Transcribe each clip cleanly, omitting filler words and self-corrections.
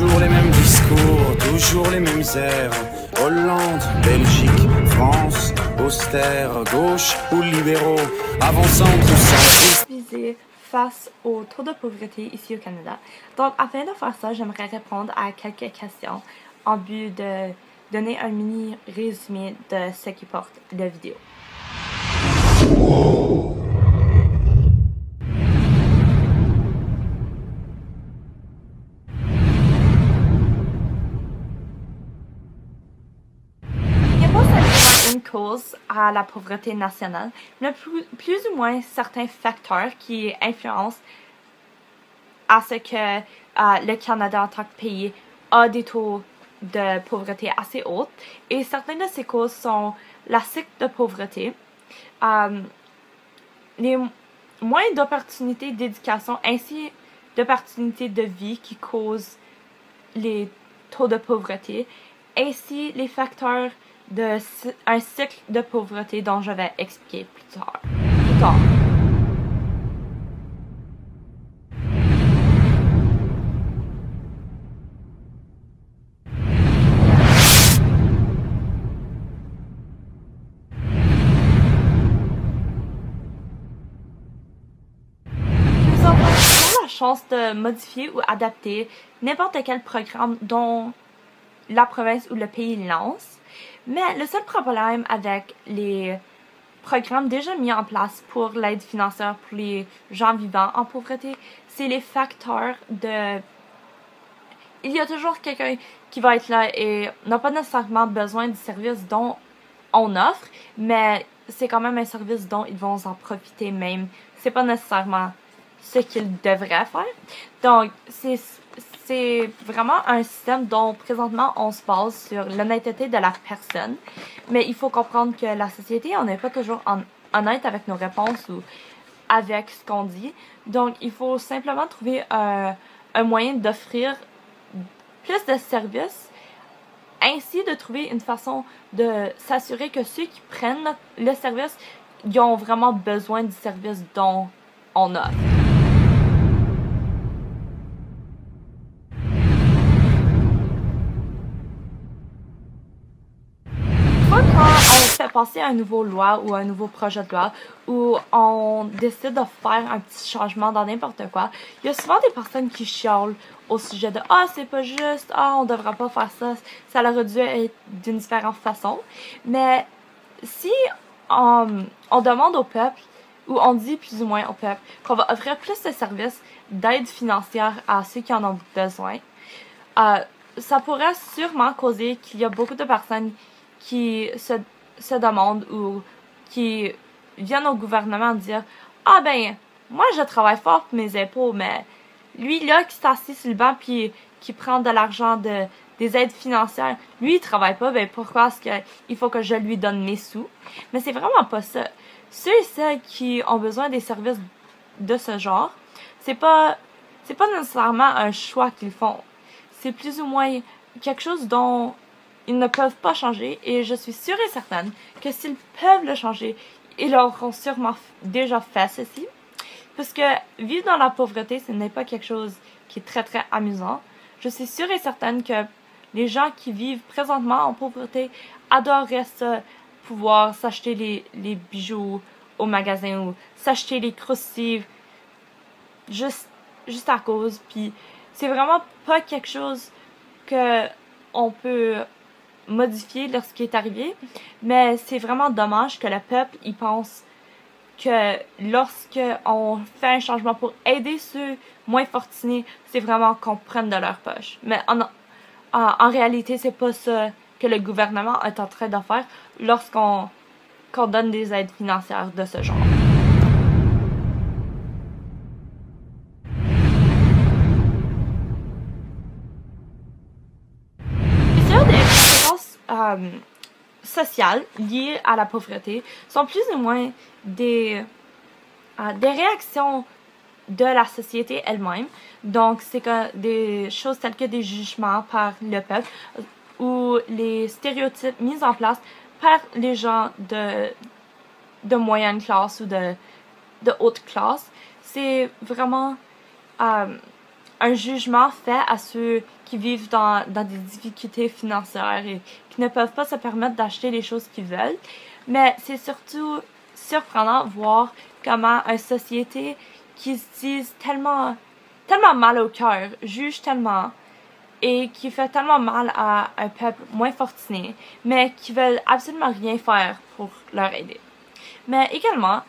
Toujours les mêmes discours, toujours les mêmes airs. Hollande, Belgique, France, austère, gauche ou libéraux, avançant tout sans face au taux de pauvreté ici au Canada. Donc, afin de faire ça, j'aimerais répondre à quelques questions en but de donner un mini résumé de ce qui porte la vidéo. Il n'y a pas seulement une cause à la pauvreté nationale, mais plus ou moins certains facteurs qui influencent à ce que le Canada en tant que pays a des taux de pauvreté assez hauts. Et certaines de ces causes sont la cycle de pauvreté, les moins d'opportunités d'éducation ainsi d'opportunités de vie qui causent les taux de pauvreté, ainsi les facteurs d'un cycle de pauvreté dont je vais expliquer plus tard. Nous avons la chance de modifier ou adapter n'importe quel programme dont la province ou le pays lance, mais le seul problème avec les programmes déjà mis en place pour l'aide financière pour les gens vivant en pauvreté, c'est les facteurs de... Il y a toujours quelqu'un qui va être là et n'a pas nécessairement besoin du service dont on offre, mais c'est quand même un service dont ils vont en profiter même. C'est pas nécessairement ce qu'ils devraient faire. Donc, c'est vraiment un système dont présentement on se base sur l'honnêteté de la personne, mais il faut comprendre que la société, on n'est pas toujours honnête avec nos réponses ou avec ce qu'on dit. Donc, il faut simplement trouver un moyen d'offrir plus de services, ainsi de trouver une façon de s'assurer que ceux qui prennent le service, ils ont vraiment besoin du service dont on offre. Quand on fait passer un nouveau loi ou un nouveau projet de loi ou on décide de faire un petit changement dans n'importe quoi, il y a souvent des personnes qui chialent au sujet de « Ah, c'est pas juste, ah, on devrait pas faire ça, ça aurait dû être d'une différente façon. » Mais si on demande au peuple, ou on dit plus ou moins au peuple, qu'on va offrir plus de services d'aide financière à ceux qui en ont besoin, ça pourrait sûrement causer qu'il y a beaucoup de personnes qui se demandent ou qui viennent au gouvernement dire « Ah ben, moi je travaille fort pour mes impôts, mais lui là qui s'est assis sur le banc puis qui prend de l'argent des aides financières, lui il travaille pas, ben pourquoi est-ce qu'il faut que je lui donne mes sous? » Mais c'est vraiment pas ça. Ceux et celles qui ont besoin des services de ce genre, c'est pas nécessairement un choix qu'ils font. C'est plus ou moins quelque chose dont ils ne peuvent pas changer, et je suis sûre et certaine que s'ils peuvent le changer, ils l'auront sûrement déjà fait ceci. Parce que vivre dans la pauvreté, ce n'est pas quelque chose qui est très très amusant. Je suis sûre et certaine que les gens qui vivent présentement en pauvreté adoreraient ça, pouvoir s'acheter les bijoux au magasin ou s'acheter les croustilles juste à cause. Puis c'est vraiment pas quelque chose que on peut modifier lorsqu'il est arrivé, mais c'est vraiment dommage que le peuple y pense que lorsque on fait un changement pour aider ceux moins fortunés, c'est vraiment qu'on prenne de leur poche. Mais en réalité, c'est pas ça que le gouvernement est en train de faire lorsqu'on donne des aides financières de ce genre. Sociales liées à la pauvreté sont plus ou moins des réactions de la société elle-même. Donc, c'est des choses telles que des jugements par le peuple ou les stéréotypes mis en place par les gens de moyenne classe ou de haute classe. C'est vraiment un un jugement fait à ceux qui vivent dans des difficultés financières et qui ne peuvent pas se permettre d'acheter les choses qu'ils veulent. Mais c'est surtout surprenant de voir comment une société qui se dit tellement mal au cœur, juge tellement et qui fait tellement mal à un peuple moins fortuné, mais qui veulent absolument rien faire pour leur aider. Mais également,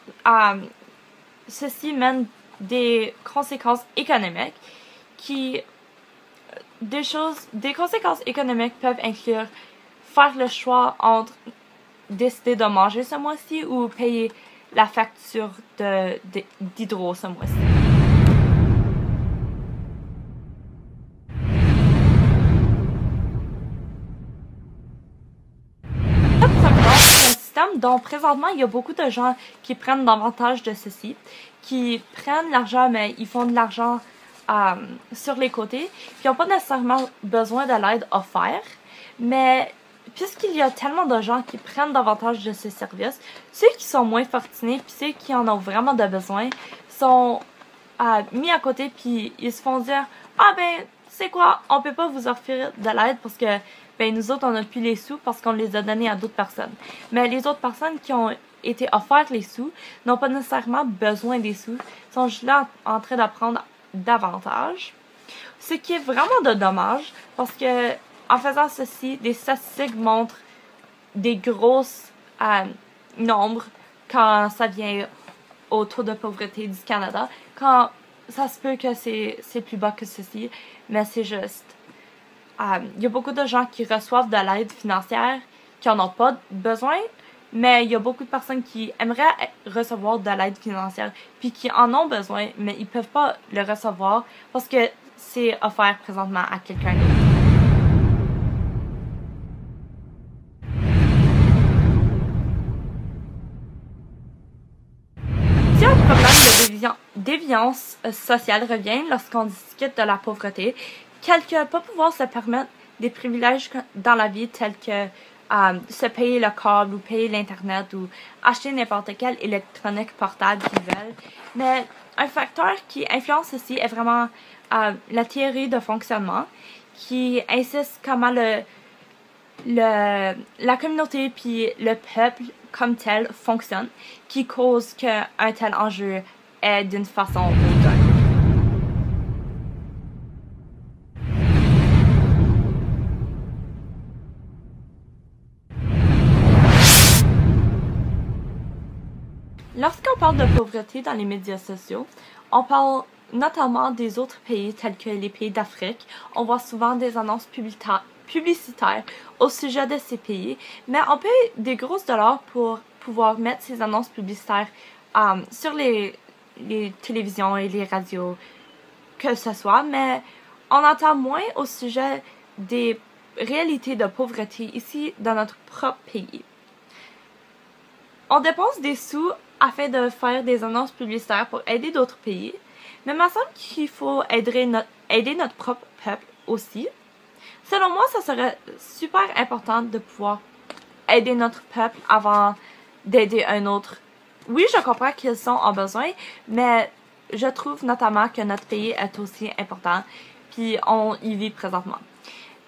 ceci mène des conséquences économiques des conséquences économiques peuvent inclure faire le choix entre décider de manger ce mois-ci ou payer la facture d'hydro ce mois-ci. C'est un système dont présentement il y a beaucoup de gens qui prennent davantage de ceci, qui prennent l'argent mais ils font de l'argent sur les côtés, qui n'ont pas nécessairement besoin de l'aide offerte, mais puisqu'il y a tellement de gens qui prennent davantage de ces services, ceux qui sont moins fortunés puis ceux qui en ont vraiment de besoin sont mis à côté puis ils se font dire c'est quoi, on peut pas vous offrir de l'aide parce que nous autres on a plus les sous parce qu'on les a donnés à d'autres personnes. Mais les autres personnes qui ont été offertes les sous n'ont pas nécessairement besoin des sous, sont juste là en train d'apprendre davantage. Ce qui est vraiment de dommage parce que en faisant ceci, des statistiques montrent des grosses nombres quand ça vient au taux de pauvreté du Canada, quand ça se peut que c'est plus bas que ceci, mais c'est juste. Il y a beaucoup de gens qui reçoivent de l'aide financière qui en ont pas besoin, mais il y a beaucoup de personnes qui aimeraient recevoir de l'aide financière puis qui en ont besoin, mais ils peuvent pas le recevoir parce que c'est offert présentement à quelqu'un d'autre. Si un problème de déviance sociale revient lorsqu'on discute de la pauvreté, quelqu'un pas pouvoir se permettre des privilèges dans la vie tels que se payer le câble ou payer l'internet ou acheter n'importe quel électronique portable qu'ils veulent. Mais un facteur qui influence ceci est vraiment la théorie de fonctionnement qui insiste comment la communauté puis le peuple comme tel fonctionne, qui cause qu'un tel enjeu est d'une façon ou d'une autre. Lorsqu'on parle de pauvreté dans les médias sociaux, on parle notamment des autres pays tels que les pays d'Afrique. On voit souvent des annonces publicitaires au sujet de ces pays, mais on paye des grosses dollars pour pouvoir mettre ces annonces publicitaires sur les télévisions et les radios, que ce soit, mais on entend moins au sujet des réalités de pauvreté ici dans notre propre pays. On dépense des sous afin de faire des annonces publicitaires pour aider d'autres pays, mais il me semble qu'il faut aider notre propre peuple aussi. Selon moi, ça serait super important de pouvoir aider notre peuple avant d'aider un autre. Oui, je comprends qu'ils en ont besoin, mais je trouve notamment que notre pays est aussi important, puis on y vit présentement.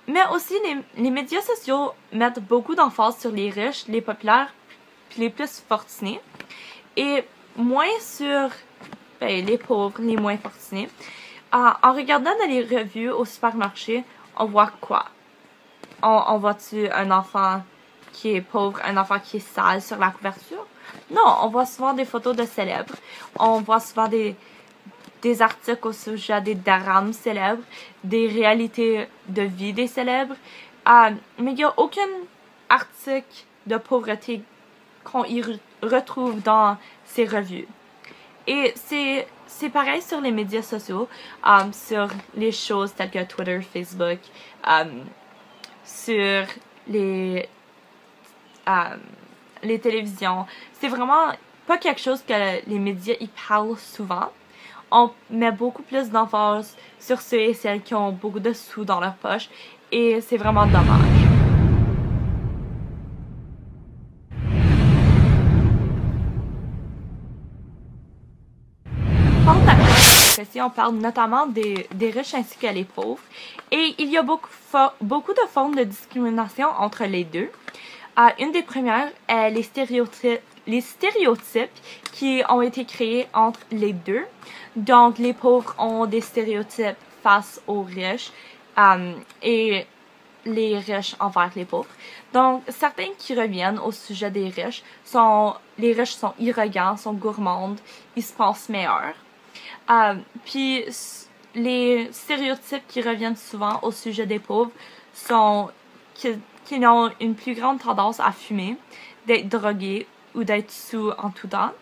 Mais aussi, les médias sociaux mettent beaucoup d'emphase sur les riches, les populaires, puis les plus fortunés, et moins sur les pauvres, les moins fortunés. En regardant dans les revues au supermarché, on voit quoi? On voit-tu un enfant qui est pauvre, un enfant qui est sale sur la couverture? Non, on voit souvent des photos de célèbres. On voit souvent des articles au sujet des drames célèbres, des réalités de vie des célèbres. Mais il n'y a aucun article de pauvreté qu'on y retrouve dans ces revues. Et c'est pareil sur les médias sociaux, sur les choses telles que Twitter, Facebook, sur les télévisions. C'est vraiment pas quelque chose que les médias y parlent souvent. On met beaucoup plus d'emphase sur ceux et celles qui ont beaucoup de sous dans leur poche, et c'est vraiment dommage. ci-ci, on parle notamment des riches ainsi que les pauvres. Et il y a beaucoup de formes de discrimination entre les deux. Une des premières est les stéréotypes qui ont été créés entre les deux. Donc, les pauvres ont des stéréotypes face aux riches et les riches envers les pauvres. Donc, certains qui reviennent au sujet des riches les riches sont arrogants, sont gourmands, ils se pensent meilleurs. Puis, les stéréotypes qui reviennent souvent au sujet des pauvres sont qu'ils ont une plus grande tendance à fumer, d'être drogués ou d'être sous en tout temps.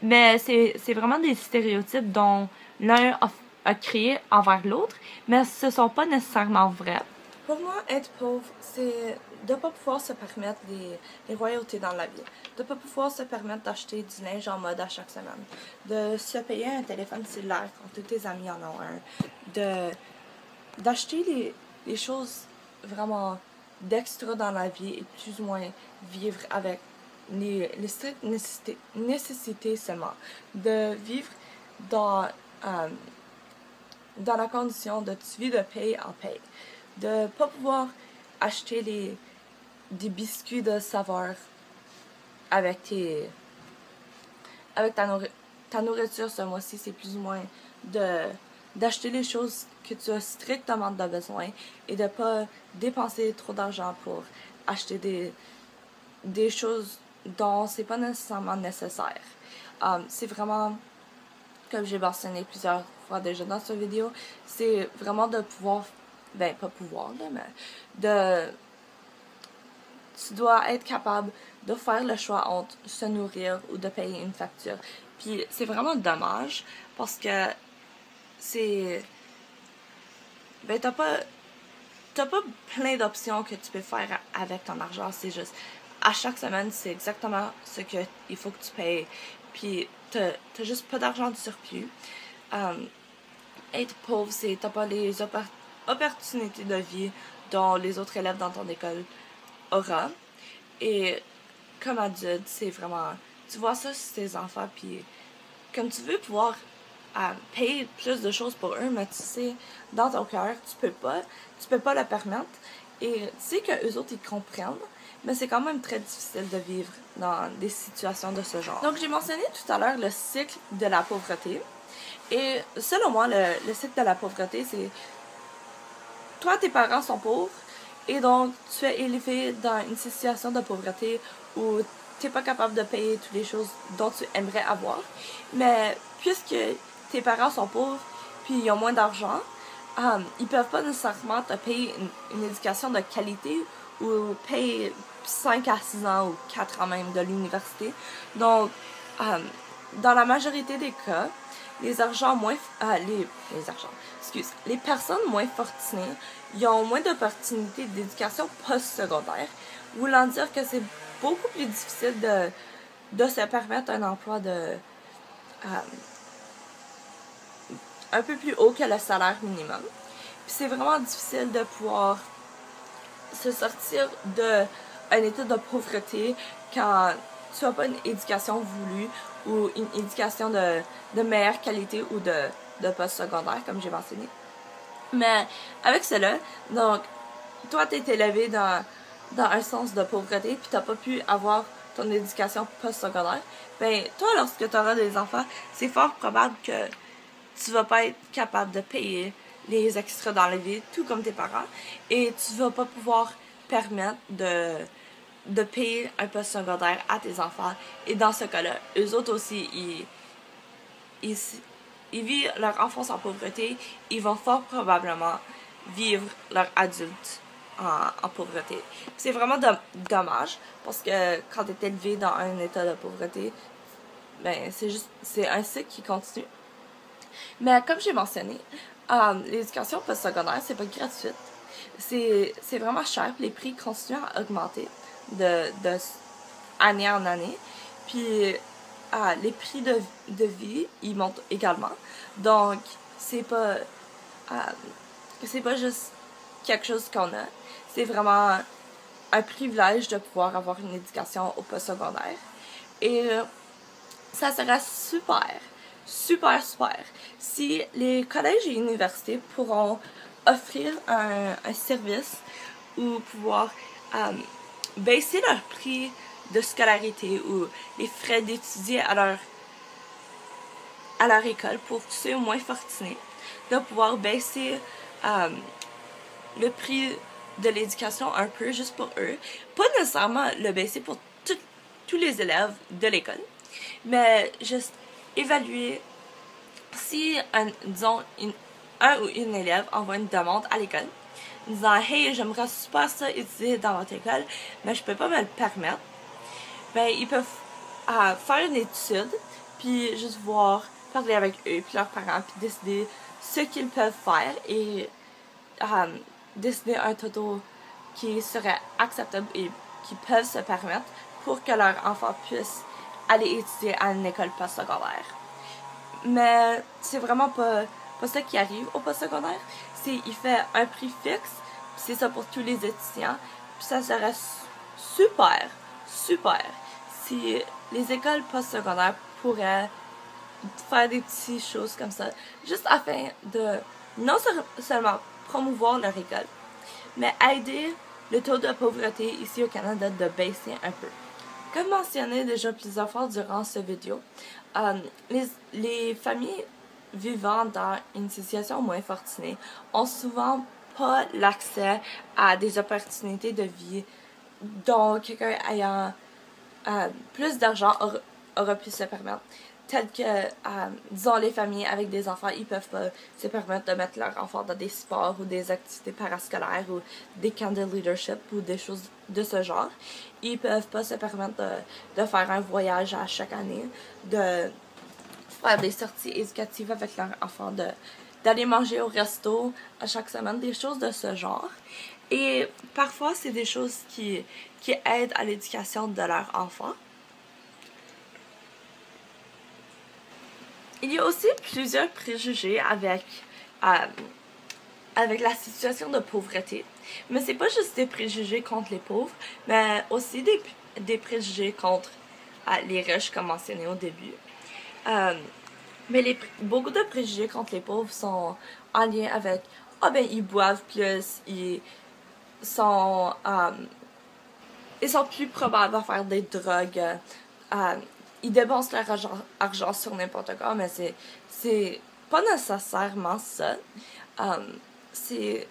Mais c'est vraiment des stéréotypes dont l'un a créé envers l'autre, mais ce ne sont pas nécessairement vrais. Pour moi, être pauvre, c'est de ne pas pouvoir se permettre des royautés dans la vie. De ne pas pouvoir se permettre d'acheter du linge en mode à chaque semaine. De se payer un téléphone cellulaire quand tous tes amis en ont un. D'acheter les choses vraiment d'extra dans la vie et plus ou moins vivre avec les strictes nécessités seulement. De vivre dans la condition de tu vis de paye en paye. De pas pouvoir acheter des biscuits de saveur avec ta nourriture ce mois-ci, c'est plus ou moins d'acheter les choses que tu as strictement besoin et de pas dépenser trop d'argent pour acheter des choses dont c'est pas nécessairement nécessaire. C'est vraiment, comme j'ai mentionné plusieurs fois déjà dans cette vidéo, c'est vraiment de pouvoir, ben pas pouvoir là, mais tu dois être capable de faire le choix entre se nourrir ou de payer une facture. Puis c'est vraiment dommage parce que ben t'as pas plein d'options que tu peux faire avec ton argent. C'est juste à chaque semaine c'est exactement ce que il faut que tu payes, puis t'as juste pas d'argent de surplus. Être pauvre, c'est t'as pas les opportunités de vie dont les autres élèves dans ton école auront. Et comme adulte, c'est vraiment, tu vois ça sur tes enfants, puis comme tu veux pouvoir payer plus de choses pour eux, mais tu sais, dans ton cœur, tu peux pas le permettre. Et tu sais que eux autres, ils comprennent, mais c'est quand même très difficile de vivre dans des situations de ce genre. Donc, j'ai mentionné tout à l'heure le cycle de la pauvreté. Et selon moi, le cycle de la pauvreté, c'est toi, tes parents sont pauvres, et donc tu es élevé dans une situation de pauvreté où tu n'es pas capable de payer toutes les choses dont tu aimerais avoir. Mais puisque tes parents sont pauvres, puis ils ont moins d'argent, ils peuvent pas nécessairement te payer une éducation de qualité ou payer 5 à 6 ans ou 4 ans même de l'université. Donc, dans la majorité des cas, les personnes moins fortunées, ils ont moins d'opportunités d'éducation postsecondaire, voulant dire que c'est beaucoup plus difficile de se permettre un emploi un peu plus haut que le salaire minimum. Puis c'est vraiment difficile de pouvoir se sortir d'un état de pauvreté quand tu n'as pas une éducation voulue ou une éducation de meilleure qualité ou de post-secondaire, comme j'ai mentionné. Mais avec cela, donc, toi, tu es élevé dans un sens de pauvreté, puis tu n'as pas pu avoir ton éducation post-secondaire. Ben, toi, lorsque tu auras des enfants, c'est fort probable que tu vas pas être capable de payer les extras dans la vie, tout comme tes parents, et tu vas pas pouvoir permettre de payer un poste secondaire à tes enfants. Et dans ce cas-là, eux autres aussi, ils vivent leur enfance en pauvreté, ils vont fort probablement vivre leur adulte en pauvreté. C'est vraiment dommage, parce que quand tu es élevé dans un état de pauvreté, ben c'est un cycle qui continue. Mais comme j'ai mentionné, l'éducation postsecondaire, c'est pas gratuite. C'est vraiment cher. Les prix continuent à augmenter de année en année. Puis les prix de vie, ils montent également. Donc, c'est pas juste quelque chose qu'on a. C'est vraiment un privilège de pouvoir avoir une éducation au postsecondaire. Et ça serait super super. Si les collèges et universités pourront offrir un service ou pouvoir baisser leur prix de scolarité ou les frais d'étudier à leur école pour ceux moins fortunés, de pouvoir baisser le prix de l'éducation un peu juste pour eux. Pas nécessairement le baisser pour tous les élèves de l'école, mais juste évaluer si, disons, un ou une élève envoie une demande à l'école disant « Hey, j'aimerais super ça étudier dans votre école, mais je peux pas me le permettre. » Ben, ils peuvent faire une étude, puis juste voir, parler avec eux, puis leurs parents, puis décider ce qu'ils peuvent faire et décider un taux qui serait acceptable et qui peuvent se permettre pour que leur enfant puisse aller étudier à une école postsecondaire. Mais c'est vraiment pas ça qui arrive au postsecondaire. Il fait un prix fixe, puis c'est ça pour tous les étudiants. Puis ça serait super si les écoles postsecondaires pourraient faire des petites choses comme ça, juste afin de non seulement promouvoir leur école, mais aider le taux de pauvreté ici au Canada de baisser un peu. Comme mentionné déjà plusieurs fois durant cette vidéo, les familles vivant dans une situation moins fortunée ont souvent pas l'accès à des opportunités de vie dont quelqu'un ayant plus d'argent aura pu se permettre. Telles que, disons, les familles avec des enfants, ils peuvent pas se permettre de mettre leurs enfants dans des sports ou des activités parascolaires ou des camps de leadership ou des choses de ce genre. Ils peuvent pas se permettre de faire un voyage à chaque année, de faire des sorties éducatives avec leurs enfants, d'aller manger au resto à chaque semaine, des choses de ce genre. Et parfois, c'est des choses qui aident à l'éducation de leurs enfants. Il y a aussi plusieurs préjugés avec la situation de pauvreté. Mais c'est pas juste des préjugés contre les pauvres, mais aussi des préjugés contre les riches, comme mentionné au début. Mais beaucoup de préjugés contre les pauvres sont en lien avec ils boivent plus, ils sont plus probables à faire des drogues, ils dépensent leur argent sur n'importe quoi, mais c'est pas nécessairement ça. C'est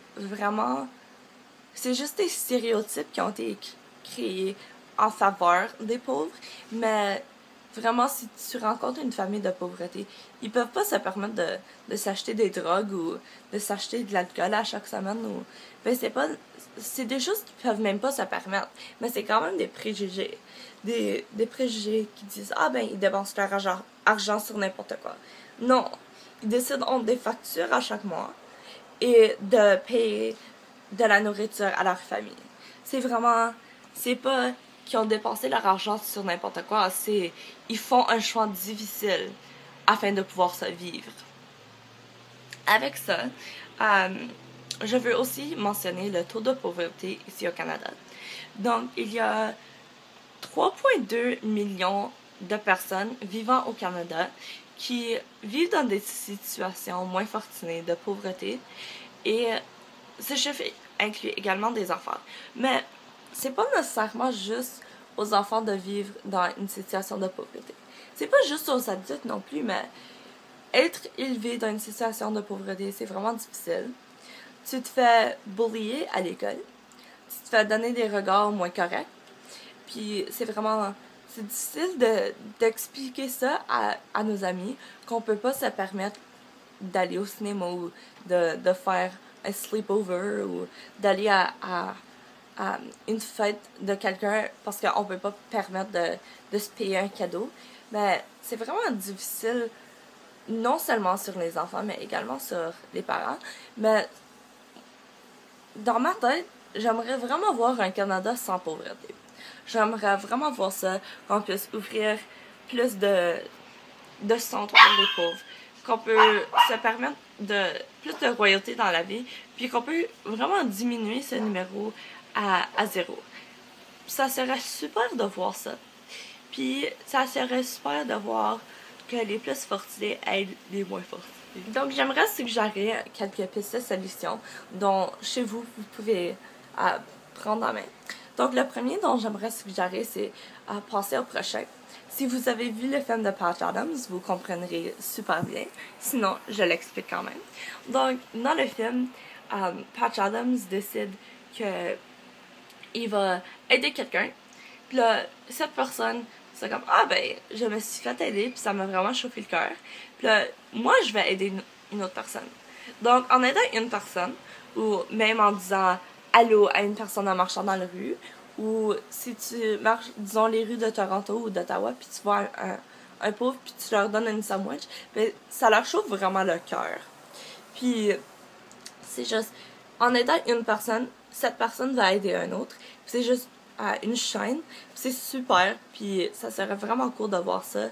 juste des stéréotypes qui ont été créés en faveur des pauvres, mais vraiment, si tu rencontres une famille de pauvreté, ils peuvent pas se permettre de s'acheter des drogues ou de s'acheter de l'alcool à chaque semaine. C'est des choses qu'ils peuvent même pas se permettre, mais c'est quand même des préjugés. Des préjugés qui disent ils dépensent leur argent sur n'importe quoi. Non, ils décident des factures à chaque mois et de payer de la nourriture à leur famille. C'est pas qu'ils ont dépensé leur argent sur n'importe quoi, ils font un choix difficile afin de pouvoir se vivre. Avec ça, je veux aussi mentionner le taux de pauvreté ici au Canada. Donc, il y a 3,2 millions de personnes vivant au Canada qui vivent dans des situations moins fortunées de pauvreté et ce chiffre inclut également des enfants. Mais c'est pas nécessairement juste aux enfants de vivre dans une situation de pauvreté. C'est pas juste aux adultes non plus, mais être élevé dans une situation de pauvreté, c'est vraiment difficile. Tu te fais bullier à l'école, tu te fais donner des regards moins corrects, puis c'est difficile d'expliquer ça à nos amis, qu'on peut pas se permettre d'aller au cinéma ou de faire un sleepover ou d'aller à une fête de quelqu'un parce qu'on peut pas permettre de se payer un cadeau. Mais c'est vraiment difficile, non seulement sur les enfants, mais également sur les parents. Mais dans ma tête, j'aimerais vraiment voir un Canada sans pauvreté. J'aimerais vraiment voir ça, qu'on puisse ouvrir plus de centres pour les pauvres, qu'on peut se permettre plus de royauté dans la vie, puis qu'on peut vraiment diminuer ce numéro à zéro. Ça serait super de voir ça. Puis ça serait super de voir que les plus fortunés aident les moins fortunés. Donc, j'aimerais suggérer quelques pistes de solutions dont, chez vous, vous pouvez prendre en main. Donc, le premier dont j'aimerais suggérer, c'est passer au prochain. Si vous avez vu le film de Patch Adams, vous comprendrez super bien. Sinon, je l'explique quand même. Donc, dans le film, Patch Adams décide que il va aider quelqu'un. Puis là, cette personne, c'est comme, ah ben, je me suis fait aider, puis ça m'a vraiment chauffé le cœur. Puis là, moi, je vais aider une autre personne. Donc, en aidant une personne, ou même en disant allô à une personne en marchant dans la rue, ou si tu marches, disons, les rues de Toronto ou d'Ottawa, puis tu vois un pauvre, puis tu leur donnes une sandwich, ben, ça leur chauffe vraiment le cœur. Puis, c'est juste, en aidant une personne, cette personne va aider un autre. C'est juste une chaîne. C'est super. Puis ça serait vraiment cool de voir ça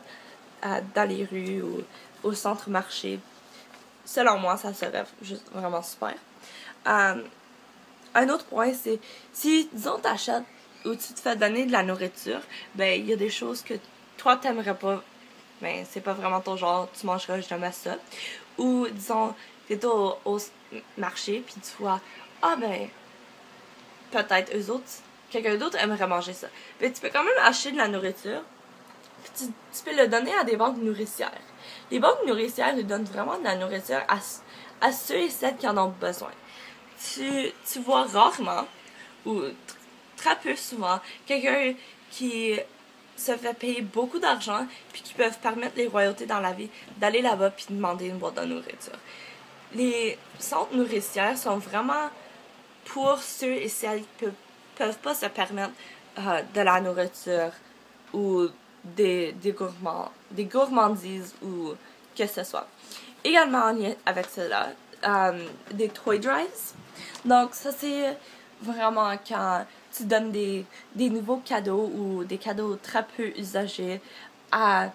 dans les rues ou au centre-marché. Selon moi, ça serait juste vraiment super. Un autre point, c'est si, disons, t'achètes ou tu te fais donner de la nourriture, ben, il y a des choses que toi, t'aimerais pas. Ben, c'est pas vraiment ton genre, tu mangeras jamais ça. Ou, disons, t'es au marché, puis tu vois, ah ben, peut-être eux autres, quelqu'un d'autre aimerait manger ça. Mais tu peux quand même acheter de la nourriture, puis tu peux le donner à des banques nourricières. Les banques nourricières, ils donnent vraiment de la nourriture à ceux et celles qui en ont besoin. Tu vois rarement, ou très peu souvent, quelqu'un qui se fait payer beaucoup d'argent, puis qui peuvent permettre les royautés dans la vie d'aller là-bas puis demander une boîte de nourriture. Les centres nourricières sont vraiment pour ceux et celles qui peuvent pas se permettre de la nourriture ou des gourmandises ou que ce soit. Également en lien avec cela, des toy drives. Donc ça c'est vraiment quand tu donnes des nouveaux cadeaux ou des cadeaux très peu usagés à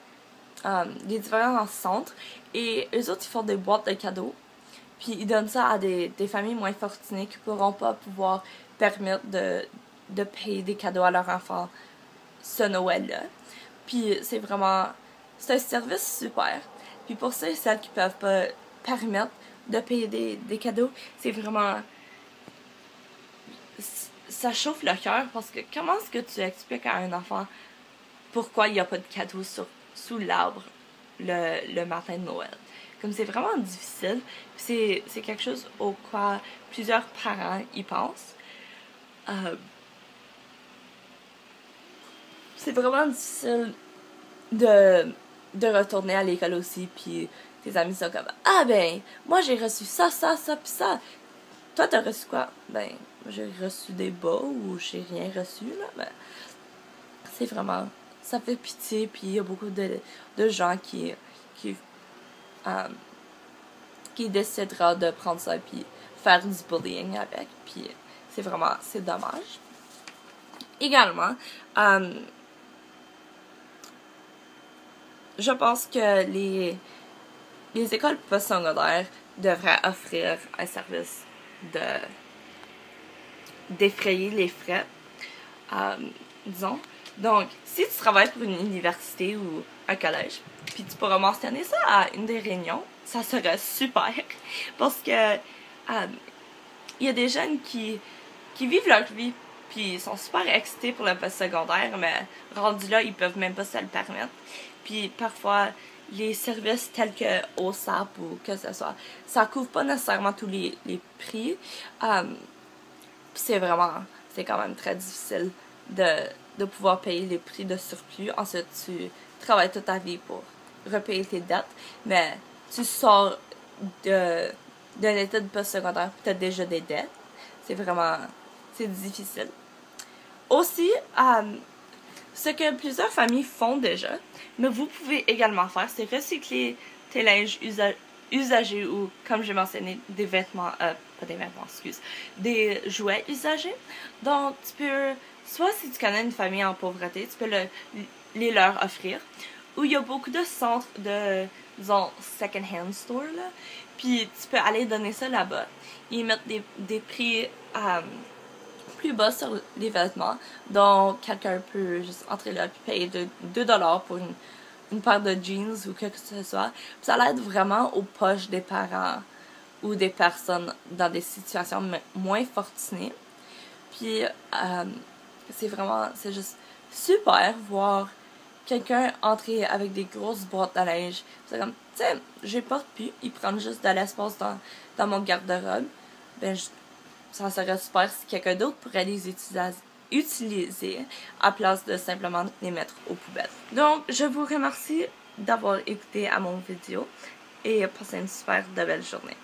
des différents centres. Et eux autres, ils font des boîtes de cadeaux. Puis ils donnent ça à des familles moins fortunées qui pourront pas pouvoir permettre de payer des cadeaux à leurs enfants ce Noël-là. Puis c'est un service super. Puis pour ceux et celles qui peuvent pas permettre de payer des cadeaux, c'est vraiment... Ça chauffe le cœur parce que comment est-ce que tu expliques à un enfant pourquoi il n'y a pas de cadeau sous l'arbre le matin de Noël? Comme c'est vraiment difficile, c'est quelque chose au quoi plusieurs parents y pensent. C'est vraiment difficile de retourner à l'école aussi, puis tes amis sont comme « Ah ben, moi j'ai reçu ça, pis ça. Toi t'as reçu quoi? » Ben, j'ai reçu des bas ou j'ai rien reçu, là. Ben, c'est vraiment... Ça fait pitié, puis il y a beaucoup de gens qui décidera de prendre ça puis faire du bullying avec, puis c'est dommage. Également, je pense que les écoles postsecondaires devraient offrir un service d'effrayer les frais, disons. Donc, si tu travailles pour une université ou un collège, puis tu pourras mentionner ça à une des réunions, ça serait super. Parce que il y a des jeunes qui vivent leur vie, puis ils sont super excités pour le post-secondaire, mais rendus là, ils peuvent même pas se le permettre. Puis parfois, les services tels que OSAP ou que ce soit, ça couvre pas nécessairement tous les prix. C'est quand même très difficile de pouvoir payer les prix de surplus. Ensuite, tu travailles toute ta vie pour repayer tes dettes, mais tu sors d'un état de post-secondaire et tu as déjà des dettes. C'est difficile. Aussi, ce que plusieurs familles font déjà, mais vous pouvez également faire, c'est recycler tes linges usagés ou, comme j'ai mentionné, des jouets usagés. Donc, tu peux, soit si tu connais une famille en pauvreté, tu peux les leur offrir. Ou il y a beaucoup de centres de, disons, second-hand store, là. Puis tu peux aller donner ça là-bas. Ils mettent des prix plus bas sur les vêtements. Donc, quelqu'un peut juste entrer là et payer $2 pour une une paire de jeans ou quelque chose que ce soit. Puis ça l'aide vraiment aux poches des parents ou des personnes dans des situations moins fortunées. Puis c'est juste super voir quelqu'un entrer avec des grosses boîtes à linge. C'est comme, tu sais, je les porte plus, ils prennent juste de l'espace dans mon garde-robe. Ben, ça serait super si quelqu'un d'autre pourrait les utiliser à place de simplement les mettre aux poubelles. Donc, je vous remercie d'avoir écouté à mon vidéo et passez une super de belle journée.